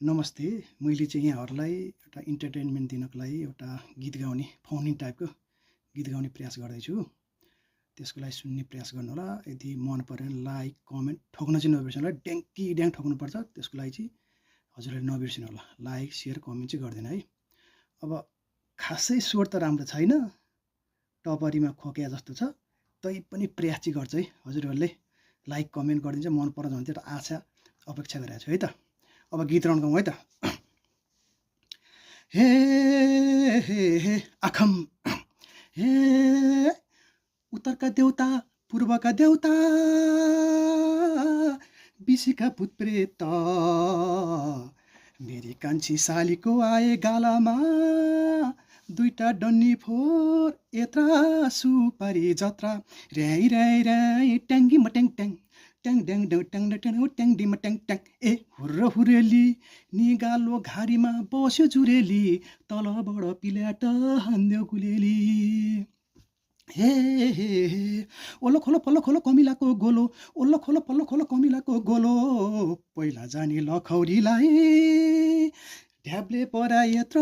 नमस्ते। मैले चाहिँ यहाँहरूलाई एउटा इन्टरटेनमेन्ट दिनको लागि एउटा गीत गाउने फोन टाइपको गीत गाउने प्रयास गर्दैछु। त्यसको लागि सुन्ने प्रयास गर्नुहोला। यदि मन पऱ्यो भने लाइक कमेन्ट ठोक्न चाहिँ नबिर्सनु होला। ड्याङ्की ड्याङ ठोक्नुपर्छ। त्यसको लागि चाहिँ हजुरहरूले नबिर्सनु होला। लाइक सेयर कमेन्ट चाहिँ गर्दैन है। अब खासै स्वर त राम्रो छैन, टपरीमा खोक्या जस्तो छ, तै पनि प्रयास चाहिँ गर्छ है। हजुरहरूले लाइक कमेन्ट गरिदिन्छ, मन पराउँछ भने चाहिँ एउटा आशा अपेक्षा गरेको छु है त। अब गीत राउन्ड गाउँ है त। हे हे हे आखम हे उत्तरका देउता पूर्वका देउता बिसीका भूत प्रेत मेरी कान्छी सालीको आए गालामा दुईटा डन्नी फोर यत्रा सुपारी जत्रा र्याई र्याई र्याई ट्याङ्गी मट्याङ ट्याङ ट्याङ ड्याङ ड्याङ ट्याङ ट्याङ ट्याङ डिम ट्याङ ट्याङ ए हुर्र हुरेली निगालो घारीमा बस्यो जुरेली तलबाट पिल्याट हान्यो गुलेली हे हे हे ओल्लो खोलो पल्लो खोलो कमिलाको गोलो ओल्लो खोलो पल्लो खोलो कमिलाको गोलो पहिला जाने लखौरीलाई ढ्याब्ले परा यत्र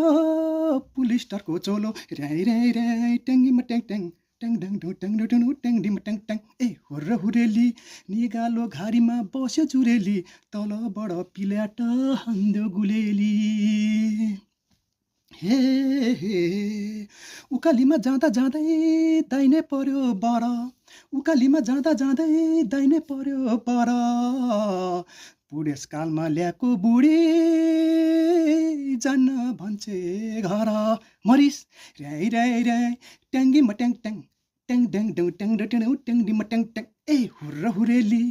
पुलिस्टरको चोलो र्याई र्याई र्याई ट्याङ्गीमा ट्याङ ट्याङ ट्याङ ड्याङ ड्याङ ट्याङ ड्याङ ट्याङ डिम ट्याङ ट्याङ ए हुर्र हुरेली निगालो घारीमा बस्यो जुरेली तलबाट पिल्याट हान्यो गुलेली हे हे उकालीमा जाँदा जाँदै दाहिने पर्यो बर उकालीमा जाँदा जाँदै दाहिने पर्यो बर बुढेसकालमा ल्याएको बुढी जान्न भन्छे घर मरिस र्याई र्याई र्याई ट्याङ्गीमा ट्याङ ट्याङ ट्याङ ड्याङ ड्याङ ट्याङ ट्याङ ट्याङ डिमा ट्याङ ट्याङ ए हुर्र हुरेली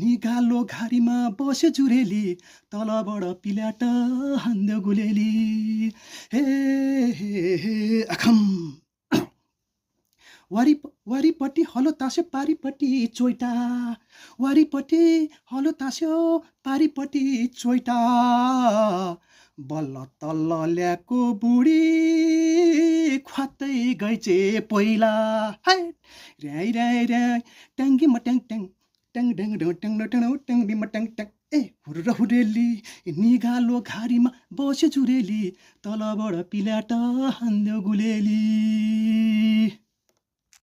निगालो घारीमा बस्यो जुरेली तलबाट पिल्याट हान्यो गुलेली हे हे हे आखम वारिपट्टि हलो तास्यो पारिपट्टि चोइटा वारिपट्टि हलो तास्यो पारिपट्टि चोइटा बल्ल तल्ल ल्याएको बुढी ख्वात्तै गइचे पहिला हाय र्याई र्याई र्याई ट्याङ्गीमा ट्याङ ट्याङ ट्याङ ड्याङ ड्याङ ट्याङ ट्याङ ट्याङ डिमा ट्याङ ट्याङ ए हुर्र हुरेली निगालो घारीमा बस्यो जुरेली तलबाट पिल्याट हान्यो गुलेली।